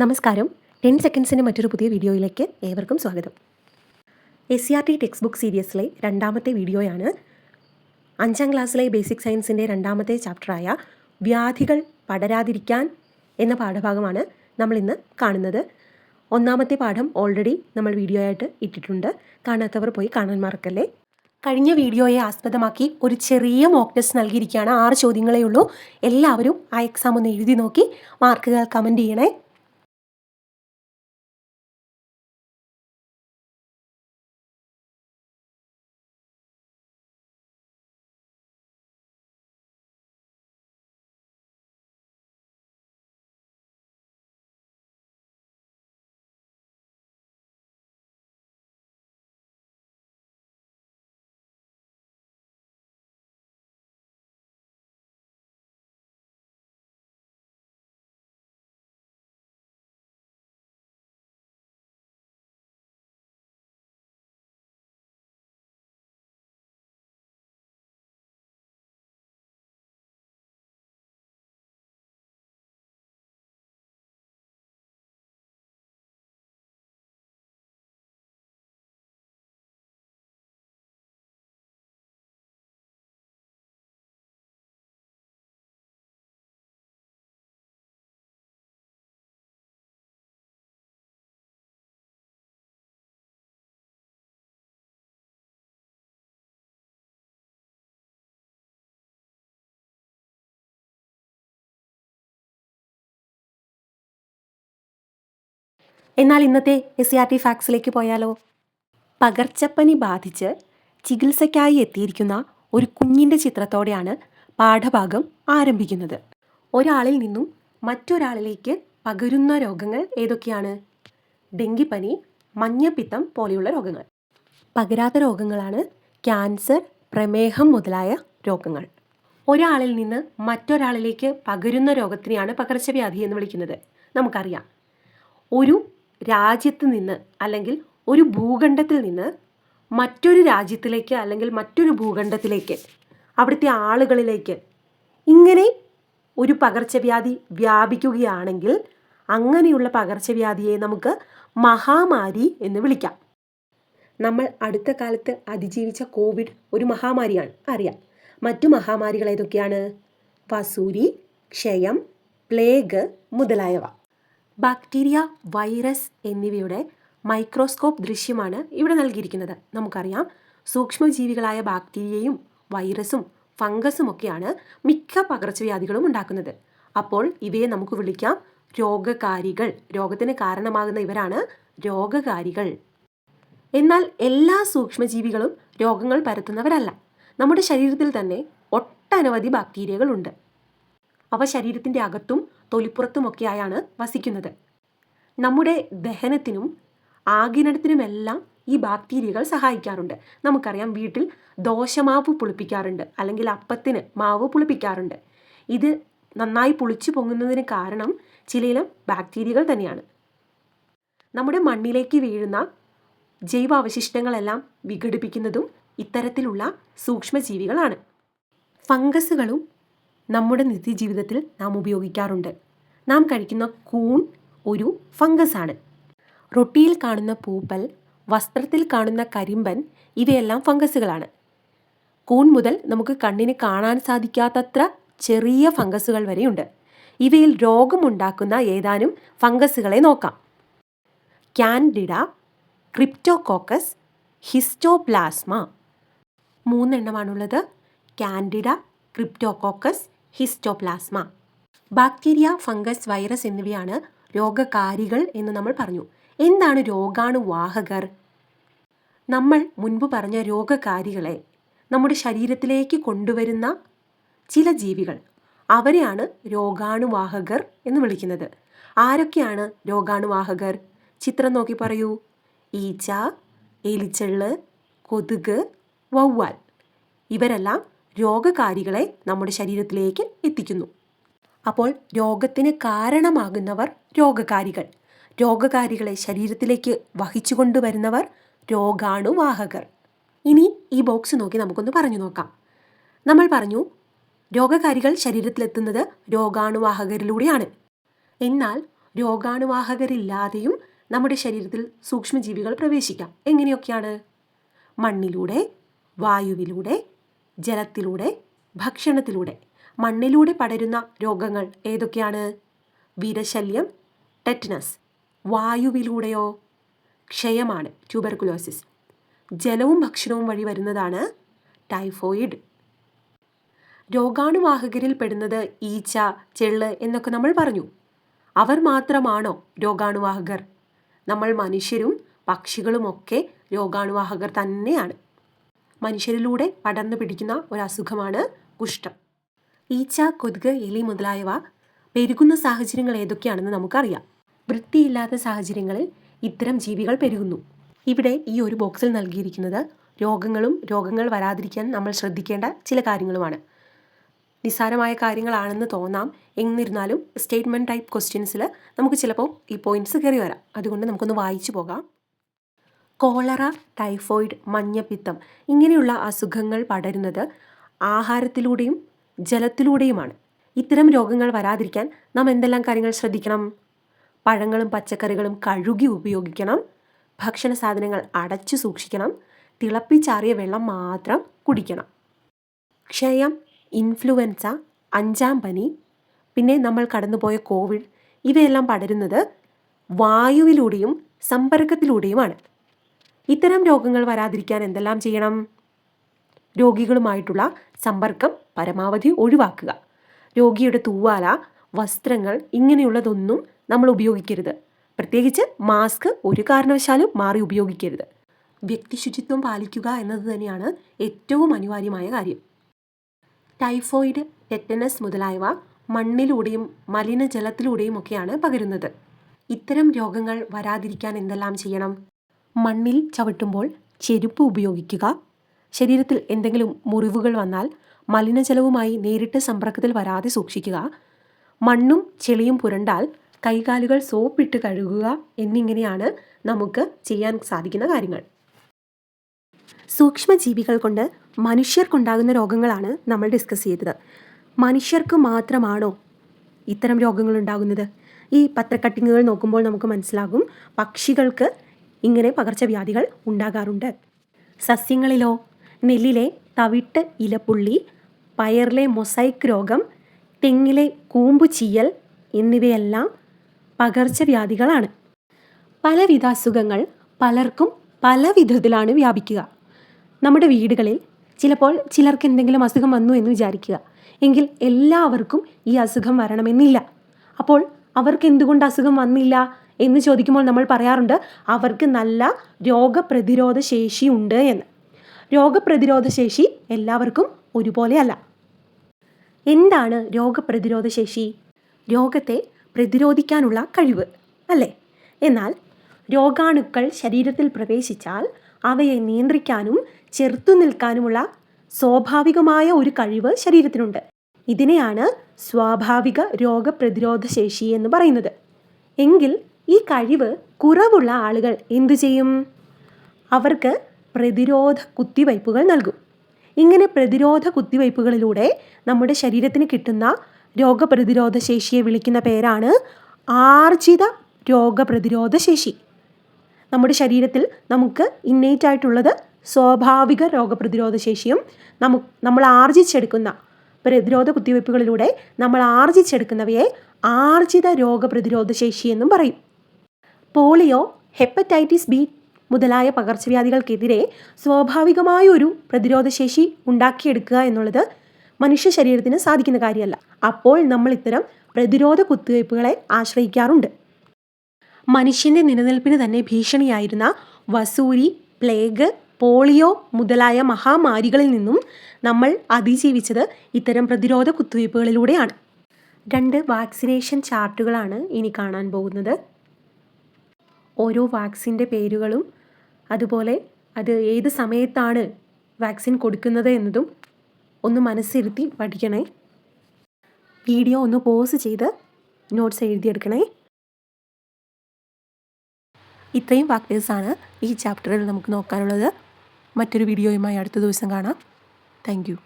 നമസ്കാരം. 10 സെക്കൻഡ്സിൻ്റെ മറ്റൊരു പുതിയ വീഡിയോയിലേക്ക് ഏവർക്കും സ്വാഗതം. SCERT ടെക്സ്റ്റ് ബുക്ക് സീരീസിലെ രണ്ടാമത്തെ വീഡിയോയാണ്. 5ാം ക്ലാസ്സിലെ ബേസിക് സയൻസിൻ്റെ രണ്ടാമത്തെ ചാപ്റ്ററായ വ്യാധികൾ പടരാതിരിക്കാൻ എന്ന പാഠഭാഗമാണ് നമ്മളിന്ന് കാണുന്നത്. ഒന്നാമത്തെ പാഠം ഓൾറെഡി നമ്മൾ വീഡിയോ ആയിട്ട് ഇട്ടിട്ടുണ്ട്. കാണാത്തവർ പോയി കാണാൻ മറക്കല്ലേ. കഴിഞ്ഞ വീഡിയോയെ ആസ്പദമാക്കി ഒരു ചെറിയ മോക്ക് ടെസ്റ്റ് നൽകിയിരിക്കുകയാണ്. 6 ചോദ്യങ്ങളേ ഉള്ളൂ. എല്ലാവരും ആ എക്സാം ഒന്ന് എഴുതി നോക്കി മാർക്കുകൾ കമൻറ്റ് ചെയ്യണേ. എന്നാൽ ഇന്നത്തെ SCERT ഫാക്സിലേക്ക് പോയാലോ? പകർച്ചപ്പനി ബാധിച്ച് ചികിത്സയ്ക്കായി എത്തിയിരിക്കുന്ന ഒരു കുഞ്ഞിൻ്റെ ചിത്രത്തോടെയാണ് പാഠഭാഗം ആരംഭിക്കുന്നത്. ഒരാളിൽ നിന്നും മറ്റൊരാളിലേക്ക് പകരുന്ന രോഗങ്ങൾ ഏതൊക്കെയാണ്? ഡെങ്കിപ്പനി, മഞ്ഞപ്പിത്തം പോലെയുള്ള രോഗങ്ങൾ. പകരാത്ത രോഗങ്ങളാണ് ക്യാൻസർ, പ്രമേഹം മുതലായ രോഗങ്ങൾ. ഒരാളിൽ നിന്ന് മറ്റൊരാളിലേക്ക് പകരുന്ന രോഗത്തിനെയാണ് പകർച്ചവ്യാധി എന്ന് വിളിക്കുന്നത്. നമുക്കറിയാം, ഒരു രാജ്യത്ത് നിന്ന് അല്ലെങ്കിൽ ഒരു ഭൂഖണ്ഡത്തിൽ നിന്ന് മറ്റൊരു രാജ്യത്തിലേക്ക് അല്ലെങ്കിൽ മറ്റൊരു ഭൂഖണ്ഡത്തിലേക്ക്, അവിടുത്തെ ആളുകളിലേക്ക് ഇങ്ങനെ ഒരു പകർച്ചവ്യാധി വ്യാപിക്കുകയാണെങ്കിൽ അങ്ങനെയുള്ള പകർച്ചവ്യാധിയെ നമുക്ക് മഹാമാരി എന്ന് വിളിക്കാം. നമ്മൾ അടുത്ത കാലത്ത് അതിജീവിച്ച കോവിഡ് ഒരു മഹാമാരിയാണ്, അറിയാം. മറ്റു മഹാമാരികൾ ഏതൊക്കെയാണ്? വസൂരി, ക്ഷയം, പ്ലേഗ് മുതലായവ. ബാക്ടീരിയ, വൈറസ് എന്നിവയുടെ മൈക്രോസ്കോപ്പ് ദൃശ്യമാണ് ഇവിടെ നൽകിയിരിക്കുന്നത്. നമുക്കറിയാം, സൂക്ഷ്മജീവികളായ ബാക്ടീരിയയും വൈറസും ഫംഗസും ഒക്കെയാണ് മിക്ക പകർച്ചവ്യാധികളും ഉണ്ടാക്കുന്നത്. അപ്പോൾ ഇവയെ നമുക്ക് വിളിക്കാം രോഗകാരികൾ. രോഗത്തിന് കാരണമാകുന്ന ഇവരാണ് രോഗകാരികൾ. എന്നാൽ എല്ലാ സൂക്ഷ്മജീവികളും രോഗങ്ങൾ പരത്തുന്നവരല്ല. നമ്മുടെ ശരീരത്തിൽ തന്നെ ഒട്ടനവധി ബാക്ടീരിയകളുണ്ട്. അവ ശരീരത്തിൻ്റെ അകത്തും തൊലിപ്പുറത്തുമൊക്കെയായാണ് വസിക്കുന്നത്. നമ്മുടെ ദഹനത്തിനും ആഗിരണത്തിനുമെല്ലാം ഈ ബാക്ടീരിയകൾ സഹായിക്കാറുണ്ട്. നമുക്കറിയാം, വീട്ടിൽ ദോശമാവ് പുളിപ്പിക്കാറുണ്ട്, അല്ലെങ്കിൽ അപ്പത്തിന് മാവ് പുളിപ്പിക്കാറുണ്ട്. ഇത് നന്നായി പുളിച്ചു പൊങ്ങുന്നതിന് കാരണം ചിലയിനം ബാക്ടീരിയകൾ തന്നെയാണ്. നമ്മുടെ മണ്ണിലേക്ക് വീഴുന്ന ജൈവാവശിഷ്ടങ്ങളെല്ലാം വിഘടിപ്പിക്കുന്നതും ഇത്തരത്തിലുള്ള സൂക്ഷ്മജീവികളാണ്. ഫംഗസുകളും നമ്മുടെ നിത്യജീവിതത്തിൽ നാം ഉപയോഗിക്കാറുണ്ട്. നാം കഴിക്കുന്ന കൂൺ ഒരു ഫംഗസാണ്. റൊട്ടിയിൽ കാണുന്ന പൂപ്പൽ, വസ്ത്രത്തിൽ കാണുന്ന കരിമ്പൻ ഇവയെല്ലാം ഫംഗസുകളാണ്. കൂൺ മുതൽ നമുക്ക് കണ്ണിന് കാണാൻ സാധിക്കാത്തത്ര ചെറിയ ഫംഗസുകൾ വരെയുണ്ട്. ഇവയിൽ രോഗമുണ്ടാക്കുന്ന ഏതാനും ഫംഗസുകളെ നോക്കാം. Candida, Cryptococcus, Histoplasma. 3 എണ്ണമാണുള്ളത്. Candida, Cryptococcus, Histoplasma. Bacteria, fungus, virus എന്നിവയാണ് രോഗകാരികൾ എന്ന് നമ്മൾ പറഞ്ഞു. എന്താണ് രോഗാണുവാഹകർ? നമ്മൾ മുൻപ് പറഞ്ഞ രോഗകാരികളെ നമ്മുടെ ശരീരത്തിലേക്ക് കൊണ്ടുവരുന്ന ചില ജീവികൾ, അവരെയാണ് രോഗാണുവാഹകർ എന്ന് വിളിക്കുന്നത്. ആരൊക്കെയാണ് രോഗാണുവാഹകർ? ചിത്രം നോക്കി പറയൂ. ഈച്ച, എലിച്ചെള്ള്, കൊതുക്, വവ്വാൽ. ഇവരെല്ലാം രോഗകാരികളെ നമ്മുടെ ശരീരത്തിലേക്ക് എത്തിക്കുന്നു. അപ്പോൾ രോഗത്തിന് കാരണമാകുന്നവർ രോഗകാരികൾ. രോഗകാരികളെ ശരീരത്തിലേക്ക് വഹിച്ചു കൊണ്ടുവരുന്നവർ രോഗാണുവാഹകർ. ഇനി ഈ ബോക്സ് നോക്കി നമുക്കൊന്ന് പറഞ്ഞു നോക്കാം. നമ്മൾ പറഞ്ഞു, രോഗകാരികൾ ശരീരത്തിലെത്തുന്നത് രോഗാണുവാഹകരിലൂടെയാണ്. എന്നാൽ രോഗാണുവാഹകരില്ലാതെയും നമ്മുടെ ശരീരത്തിൽ സൂക്ഷ്മജീവികൾ പ്രവേശിക്കാം. എങ്ങനെയൊക്കെയാണ്? മണ്ണിലൂടെ, വായുവിലൂടെ, ജലത്തിലൂടെ, ഭക്ഷണത്തിലൂടെ. മണ്ണിലൂടെ പടരുന്ന രോഗങ്ങൾ ഏതൊക്കെയാണ്? വിരശല്യം, ടെറ്റനസ്. വായുവിലൂടെയോ? ക്ഷയമാണ്, ട്യൂബർകുലോസിസ്. ജലവും ഭക്ഷണവും വഴി വരുന്നതാണ് ടൈഫോയിഡ്. രോഗാണുവാഹകരിൽ പെടുന്നത് ഈച്ച, ചെള്ള് എന്നൊക്കെ നമ്മൾ പറഞ്ഞു. അവർ മാത്രമാണോ രോഗാണുവാഹകർ? നമ്മൾ മനുഷ്യരും പക്ഷികളുമൊക്കെ രോഗാണുവാഹകർ തന്നെയാണ്. മനുഷ്യരിലൂടെ പടർന്നു പിടിക്കുന്ന ഒരു അസുഖമാണ് കുഷ്ഠം. ഈച്ച, കൊതുക്, എലി മുതലായവ പെരുകുന്ന സാഹചര്യങ്ങൾ ഏതൊക്കെയാണെന്ന് നമുക്കറിയാം. വൃത്തിയില്ലാത്ത സാഹചര്യങ്ങളിൽ ഇത്തരം ജീവികൾ പെരുകുന്നു. ഇവിടെ ഈ ഒരു ബോക്സിൽ നൽകിയിരിക്കുന്നത് രോഗങ്ങൾ വരാതിരിക്കാൻ നമ്മൾ ശ്രദ്ധിക്കേണ്ട ചില കാര്യങ്ങളുമാണ്. നിസ്സാരമായ കാര്യങ്ങളാണെന്ന് തോന്നാം, എന്നിരുന്നാലും സ്റ്റേറ്റ്മെൻറ്റ് ടൈപ്പ് ക്വസ്റ്റ്യൻസിൽ നമുക്ക് ചിലപ്പോൾ ഈ പോയിന്റ്സ് കയറി വരാം. അതുകൊണ്ട് നമുക്കൊന്ന് വായിച്ചു പോകാം. കോളറ, ടൈഫോയിഡ്, മഞ്ഞപ്പിത്തം ഇങ്ങനെയുള്ള അസുഖങ്ങൾ പടരുന്നത് ആഹാരത്തിലൂടെയും ജലത്തിലൂടെയുമാണ്. ഇത്തരം രോഗങ്ങൾ വരാതിരിക്കാൻ നാം എന്തെല്ലാം കാര്യങ്ങൾ ശ്രദ്ധിക്കണം? പഴങ്ങളും പച്ചക്കറികളും കഴുകി ഉപയോഗിക്കണം. ഭക്ഷണ സാധനങ്ങൾ അടച്ചു സൂക്ഷിക്കണം. തിളപ്പിച്ചാറിയ വെള്ളം മാത്രം കുടിക്കണം. ക്ഷയം, ഇൻഫ്ലുവൻസ, 5-ാം പനി, പിന്നെ നമ്മൾ കടന്നുപോയ കോവിഡ് ഇവയെല്ലാം പടരുന്നത് വായുവിലൂടെയും സമ്പർക്കത്തിലൂടെയുമാണ്. ഇത്തരം രോഗങ്ങൾ വരാതിരിക്കാൻ എന്തെല്ലാം ചെയ്യണം? രോഗികളുമായിട്ടുള്ള സമ്പർക്കം പരമാവധി ഒഴിവാക്കുക. രോഗിയുടെ തൂവാല, വസ്ത്രങ്ങൾ ഇങ്ങനെയുള്ളതൊന്നും നമ്മൾ ഉപയോഗിക്കരുത്. പ്രത്യേകിച്ച് മാസ്ക് ഒരു കാരണവശാലും മാറി ഉപയോഗിക്കരുത്. വ്യക്തി ശുചിത്വം പാലിക്കുക എന്നത് തന്നെയാണ് ഏറ്റവും അനിവാര്യമായ കാര്യം. ടൈഫോയിഡ്, ടെറ്റനസ് മുതലായവ മണ്ണിലൂടെയും മലിനജലത്തിലൂടെയും ഒക്കെയാണ് പകരുന്നത്. ഇത്തരം രോഗങ്ങൾ വരാതിരിക്കാൻ എന്തെല്ലാം ചെയ്യണം? മണ്ണിൽ ചവിട്ടുമ്പോൾ ചെരുപ്പ് ഉപയോഗിക്കുക. ശരീരത്തിൽ എന്തെങ്കിലും മുറിവുകൾ വന്നാൽ മലിനജലവുമായി നേരിട്ട് സമ്പർക്കത്തിൽ വരാതെ സൂക്ഷിക്കുക. മണ്ണും ചെളിയും പുരണ്ടാൽ കൈകാലുകൾ സോപ്പിട്ട് കഴുകുക എന്നിങ്ങനെയാണ് നമുക്ക് ചെയ്യാൻ സാധിക്കുന്ന കാര്യങ്ങൾ. സൂക്ഷ്മജീവികൾ കൊണ്ട് മനുഷ്യർക്കുണ്ടാകുന്ന രോഗങ്ങളാണ് നമ്മൾ ഡിസ്കസ് ചെയ്തത്. മനുഷ്യർക്ക് മാത്രമാണോ ഇത്തരം രോഗങ്ങൾ ഉണ്ടാകുന്നത്? ഈ പത്രക്കട്ടിങ്ങുകൾ നോക്കുമ്പോൾ നമുക്ക് മനസ്സിലാകും പക്ഷികൾക്ക് ഇങ്ങനെ പകർച്ചവ്യാധികൾ ഉണ്ടാകാറുണ്ട്. സസ്യങ്ങളിലോ? നെല്ലിലെ തവിട്ട് ഇലപ്പുള്ളി, പയറിലെ മൊസൈക്ക് രോഗം, തെങ്ങിലെ കൂമ്പു ചീയൽ എന്നിവയെല്ലാം പകർച്ചവ്യാധികളാണ്. പലവിധ അസുഖങ്ങൾ പലർക്കും പല വിധത്തിലാണ് വ്യാപിക്കുക. നമ്മുടെ വീടുകളിൽ ചിലപ്പോൾ ചിലർക്ക് എന്തെങ്കിലും അസുഖം വന്നു എന്ന് വിചാരിക്കുക. എങ്കിൽ എല്ലാവർക്കും ഈ അസുഖം വരണമെന്നില്ല. അപ്പോൾ അവർക്ക് എന്തുകൊണ്ട് അസുഖം വന്നില്ല എന്ന് ചോദിക്കുമ്പോൾ നമ്മൾ പറയാറുണ്ട് അവർക്ക് നല്ല രോഗപ്രതിരോധ ശേഷി ഉണ്ട് എന്ന്. രോഗപ്രതിരോധ ശേഷി എല്ലാവർക്കും ഒരുപോലെയല്ല. എന്താണ് രോഗപ്രതിരോധ ശേഷി? രോഗത്തെ പ്രതിരോധിക്കാനുള്ള കഴിവ് അല്ലേ? എന്നാൽ രോഗാണുക്കൾ ശരീരത്തിൽ പ്രവേശിച്ചാൽ അവയെ നിയന്ത്രിക്കാനും ചെറുത്തു നിൽക്കാനുമുള്ള സ്വാഭാവികമായ ഒരു കഴിവ് ശരീരത്തിനുണ്ട്. ഇതിനെയാണ് സ്വാഭാവിക രോഗപ്രതിരോധ ശേഷി എന്ന് പറയുന്നത്. എങ്കിൽ ഈ കഴിവ് കുറവുള്ള ആളുകൾ എന്തു ചെയ്യും? അവർക്ക് പ്രതിരോധ കുത്തിവയ്പ്പുകൾ നൽകും. ഇങ്ങനെ പ്രതിരോധ കുത്തിവയ്പ്പുകളിലൂടെ നമ്മുടെ ശരീരത്തിന് കിട്ടുന്ന രോഗപ്രതിരോധ ശേഷിയെ വിളിക്കുന്ന പേരാണ് ആർജിത രോഗപ്രതിരോധ ശേഷി. നമ്മുടെ ശരീരത്തിൽ നമുക്ക് ഇന്നേറ്റ് ആയിട്ടുള്ളത് സ്വാഭാവിക രോഗപ്രതിരോധ ശേഷിയും നമ്മൾ ആർജിച്ചെടുക്കുന്ന പ്രതിരോധ കുത്തിവയ്പ്പുകളിലൂടെ നമ്മൾ ആർജിച്ചെടുക്കുന്നവയെ ആർജിത രോഗപ്രതിരോധ ശേഷി എന്നും പറയും. പോളിയോ, ഹെപ്പറ്റൈറ്റിസ് ബി മുതലായ പകർച്ചവ്യാധികൾക്കെതിരെ സ്വാഭാവികമായ ഒരു പ്രതിരോധശേഷി ഉണ്ടാക്കിയെടുക്കുക എന്നുള്ളത് മനുഷ്യ ശരീരത്തിന് സാധിക്കുന്ന കാര്യമല്ല. അപ്പോൾ നമ്മൾ ഇത്തരം പ്രതിരോധ കുത്തിവയ്പ്പുകളെ ആശ്രയിക്കാറുണ്ട്. മനുഷ്യൻ്റെ നിലനിൽപ്പിന് തന്നെ ഭീഷണിയായിരുന്ന വസൂരി, പ്ലേഗ്, പോളിയോ മുതലായ മഹാമാരികളിൽ നിന്നും നമ്മൾ അതിജീവിച്ചത് ഇത്തരം പ്രതിരോധ കുത്തിവയ്പ്പുകളിലൂടെയാണ്. 2 വാക്സിനേഷൻ ചാർട്ടുകളാണ് ഇനി കാണാൻ പോകുന്നത്. ഓരോ വാക്സിൻ്റെ പേരുകളും അതുപോലെ അത് ഏത് സമയത്താണ് വാക്സിൻ കൊടുക്കുന്നത് എന്നതും ഒന്ന് മനസ്സിരുത്തി പഠിക്കണേ. വീഡിയോ ഒന്ന് പോസ് ചെയ്ത് നോട്ട്സ് എഴുതിയെടുക്കണേ. ഇത്രയും ഫാക്ടേഴ്സാണ് ഈ ചാപ്റ്ററിൽ നമുക്ക് നോക്കാനുള്ളത്. മറ്റൊരു വീഡിയോയുമായി അടുത്ത ദിവസം കാണാം. Thank you.